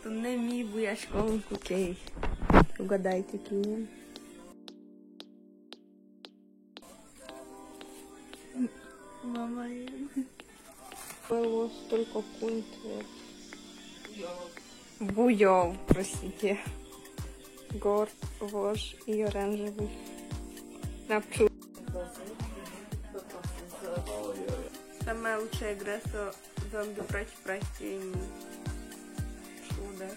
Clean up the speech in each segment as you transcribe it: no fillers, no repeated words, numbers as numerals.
То не мій, бо я школку кей. Угадайте, який він. Мама, было столько кунтов. Буйов, простите. Горд, вож и оранжевый. Напчу. Самая лучшая игра со зомби против растений. Чудо.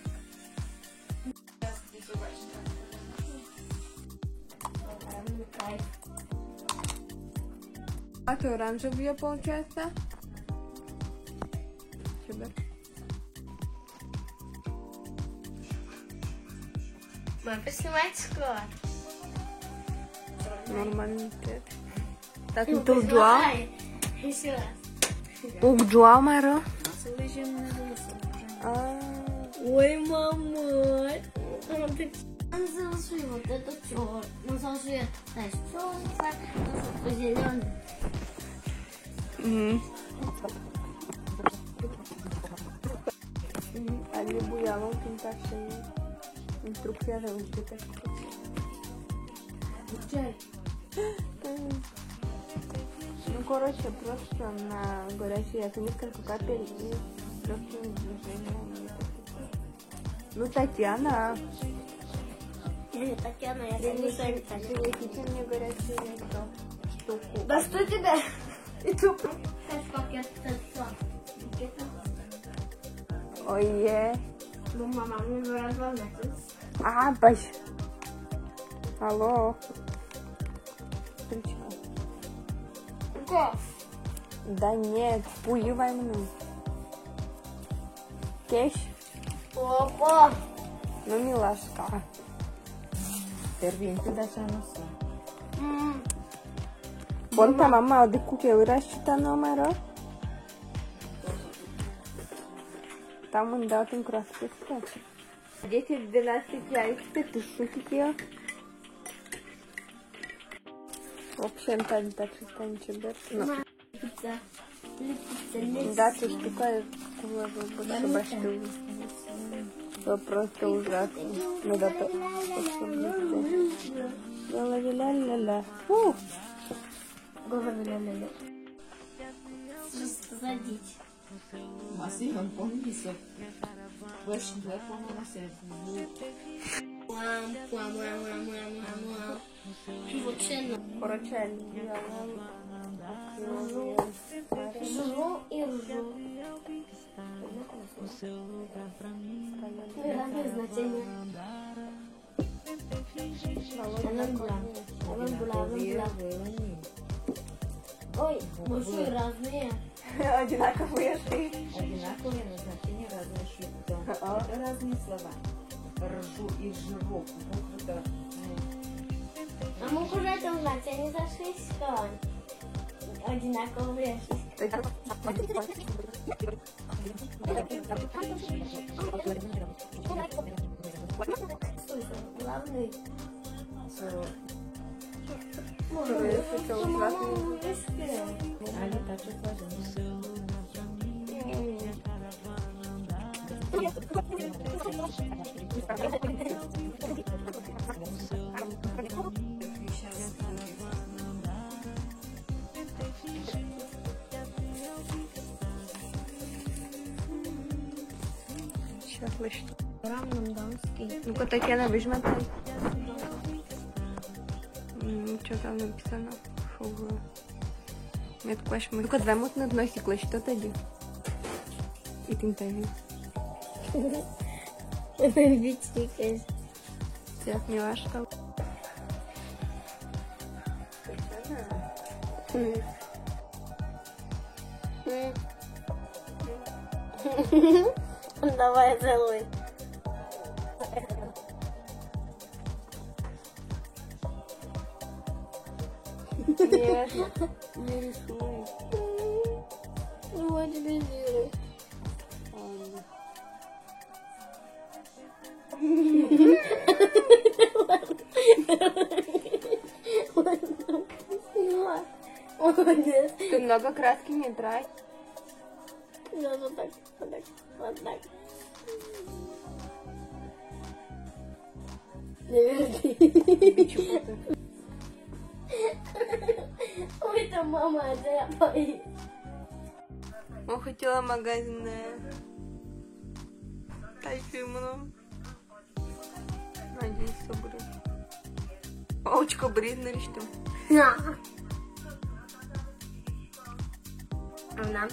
А то оранжевый получается? Сюда. Мам, поснимать скоро. Нормально. Так, ну тут джуа. Еще раз. Ук джуа маро. Ой, мама. Он засушил вот это черт. Он засушил, знаешь, черный, зеленый. Ali buiavam pintar cheio. Instrucția de uite. Чай. Ну, короче, просто на горячей это несколько капель и легкими движениями. Ну, Татьяна. Татьяна, я не Принесите мне горячую штуку. Да что тебя? И что? Как я это? Ой, Ну, мама, мне же разговаривать. а, бач. Алло. Причем? Коф. Да нет, пуевай мне. Кеш? Опа. Ну, милашка. Servinti da Sanosa. Ponta mamma, de cu che ura șita numero? Там он дал им краску. Дети 12 яйца, ты шутите? В общем, так что ничего. Пицца. Да, ты штука больше башту. Просто ужасно. Надо ла-ла-ла-ла-ла. Ла-ла-ла-ла-ла. Садить. Mas não come isso. Gosto de ver como ela serve. Короче, Живу и ржу. Разные значения. Ой, большие разные. одинаковые шли. Одинаковые назначения разные шутки. Это разные слова. Ржу и живу. Это А мы уже это значение зашлись, что одинаковые шишки. Главный. они так же сложены. Сейчас слышно. Ну-ка, Татьяна, выжматай. Что там написано? Фу. Нет, квашмы. Ну-ка, замут над носикла, что тоді? І тинтові. Бичникаешь. Як милашка. Давай целуй. Нет, не рисуй. Вот тебе делать. Молодец. Ты много краски не трать. Вот так, вот так, вот так. Не верни. Чего-то. Ой, там мама, это я боюсь. Он хотела магазинное. Тайфимно. Надеюсь, что будет. Очко бритнер işte. На. Она.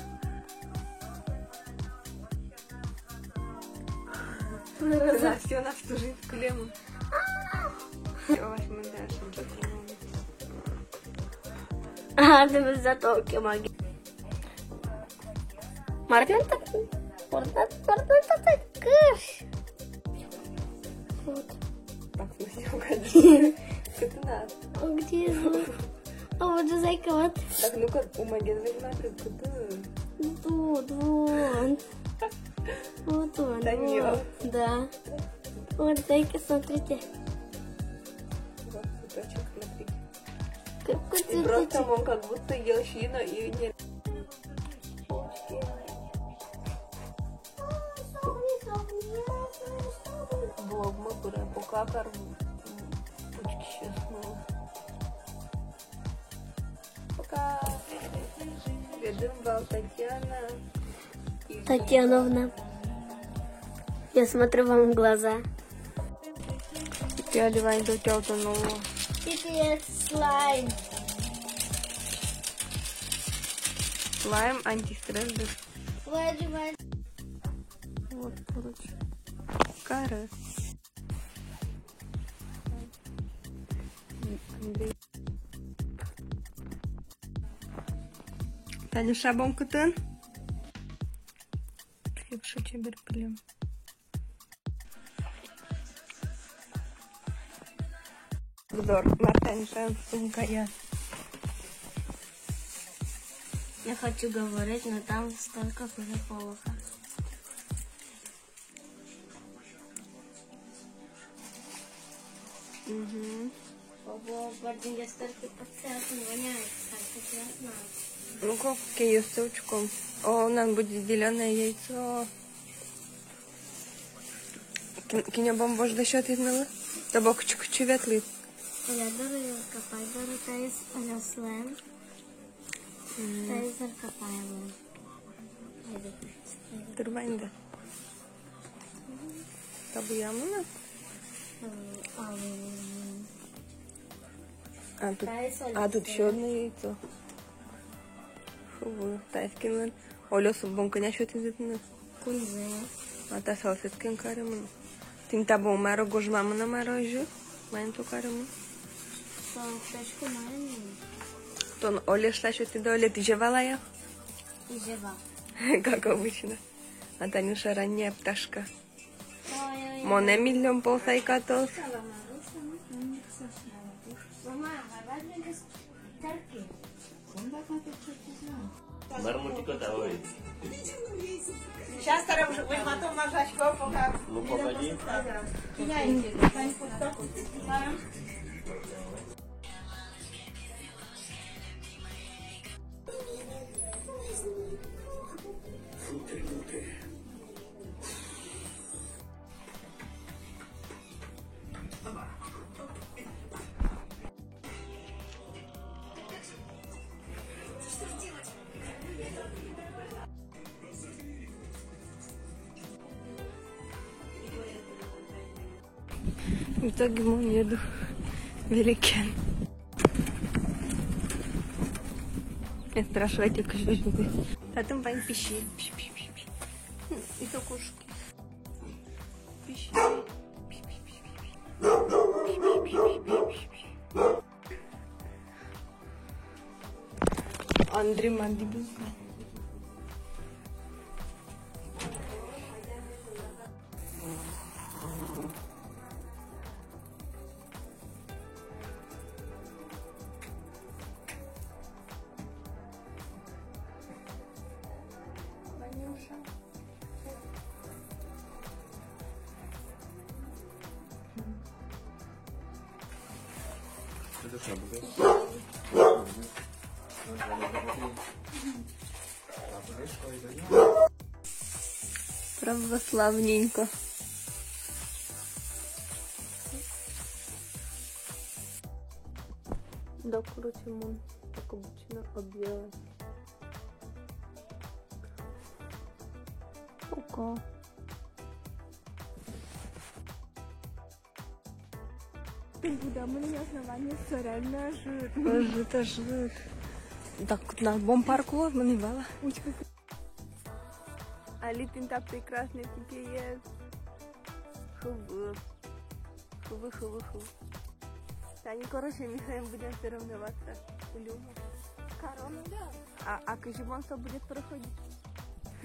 Настя у нас служит клемму. Все, возьмем дальше. Ardımız da Tokyo magi. Marpion tak. Porta takır. Вот. Так, ну все, угодили. Это надо. А где звук? А вот же зайка вот. Так, ну-ка, у магазина куда? Тут, вон. Вот он. Да вот. нет. Да. Вот зайка, смотрите. Вот цветочек, смотрите. Какой И просто цветочек. он как будто ел щину и не... Бог, мы бура, покакар. Почки честно. Пока. Ведем бал Татьяна. Татьяновна. Я смотрю вам в глаза. Теперь одеваем до тебя утонула. Теперь слайм. Слайм, антистресс. Выживай. Вот, короче. Кара. Андрей. Таня шабом кутын. Якщо тебе білем. Обзор. Мартин сумка я. Я хочу говорить, но там столько уже плохо. Угу. Ого, я столько пациентов воняет, так я знаю. Ну-ка, какие с сучком. О, у нас будет зеленое яйцо. Киня бомбош да счет измела? Тобо кучу ветли. Я дарю копай, дарю тайс аляслен. Тайс копаем. Турбанда. Табуямына? А тут еще одно яйцо. Фу, тайскин. Оля суббон коня счет измела. Кунзе. А та салфеткин каремын. Тим табу маро гожмамына марожу. Майн ту каремын. Салфетку маленькую. Тон Оля шла счет и до Оля ты жевала я? И жива. Как обычно. А Танюша ранняя пташка. Ой-ой-ой. Моне миллион полсайкатов. Мама, давай без тарки. Мармутика давай. Сейчас старым уже потом нажать пока. Ну погоди. Меняете. В итоге мы еду в Великен. Я спрашиваю, как же вы. А там пань пищи. И то кошки. Пищи. Андрей Мандибин. Это что, бугай? Православненько. Да, короче, мон, как обычно, объявляет. Пока. Куда мы на основании реально жир. Это жир. Так, на бомбарку маневала. Алипин так прекрасный купеец. Хвы. Они, короче, Михаил будем соревноваться. Люба. Корона, да. А Кожибон что будет проходить?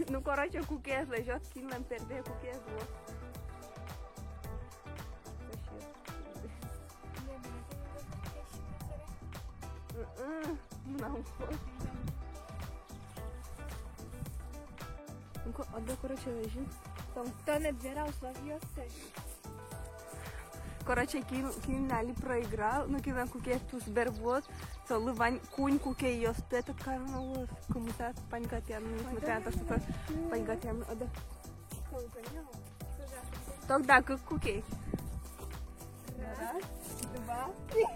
Ну, короче, кукес лежит, кинем перде, кукес вот. Ну-ка, отда, короче, лежим. Кто набирал словьется? Короче, Кин Нали проиграл, но Кин Куке тут сбервод, то Лывань Кунь Куке ее спеток карнул, кому-то паньгатян, несмотря на то, что паньгатян, отда. Тогда как Куке. Раз, два, три.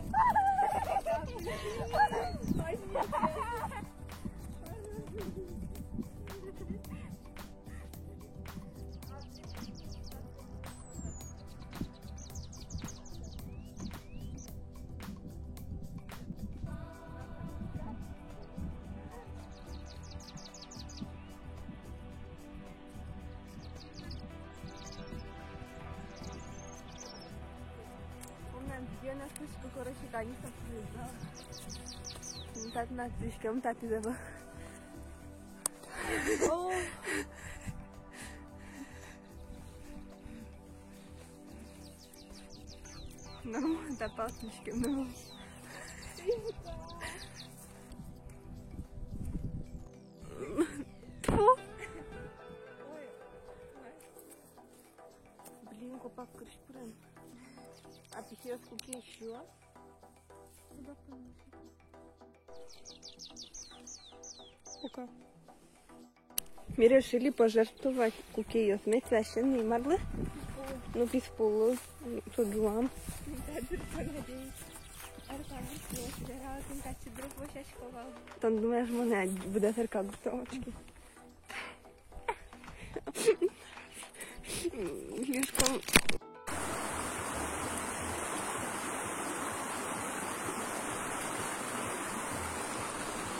Я на слышку, короче, да, не соображала. Не так на слишком, так и забыла. Нормально, да, пал слишком, нормально. Блин, купак крышпрен. А ты сейчас куки еще? Пока. Мы решили пожертвовать куки ее смесь священной марлы. Ну, без полу, тут жуам. Там думаешь, мене буде церква густовочки. Слишком...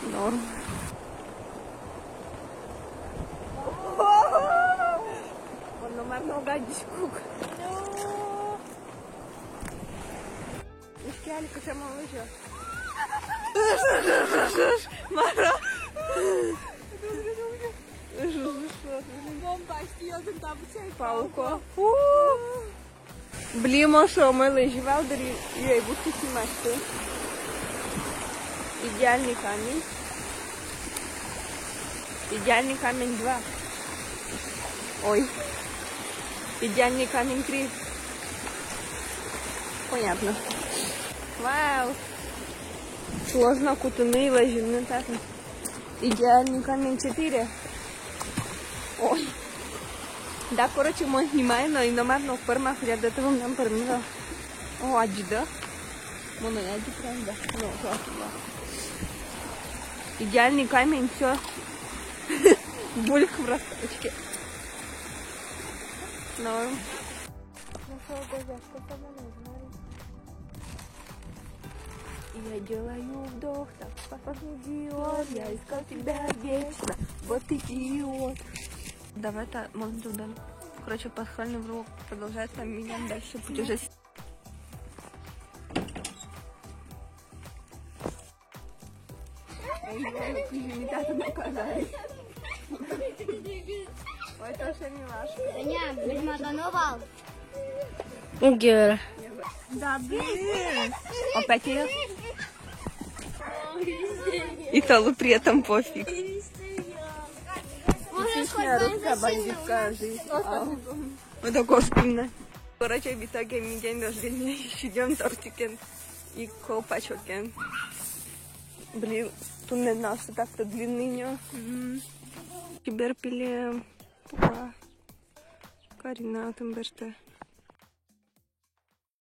Норм. Он номер нога дискук. Ушкали, как сама лыжа. Мара. Пауко. Блин, Машо, мы лыжи валдери. Ей, будьте снимать. Идеальный камень. Идеальный камень 2. Ой. Идеальный камень 3. Понятно. Вау. Сложно кутаны ложены так. Идеальный камень 4. Ой. Да, короче, мы снимаем, но и номерно в пермах я до того нам пермила. О, аджда. Моно я правда. Ну, классно. Идеальный камень, все. Бульк в росточке. Но. Я делаю вдох, так спокойно идиот. Я искал тебя вечно, вот идиот. Давай-то, можно туда. Короче, пасхальный влог продолжается, меня дальше путешествие. Ой, то ще милашка. Ня, блин, Мадоновал. Гера. Да, блин. Опять ее? И Талу при этом пофиг. Отличная русская бандитская жизнь. Вот такое спина. Короче, в итоге мне день рождения, еще идем тортикен и колпачокен. Блин, тут не наши так-то длинные. Киберпили. Карина, там беште.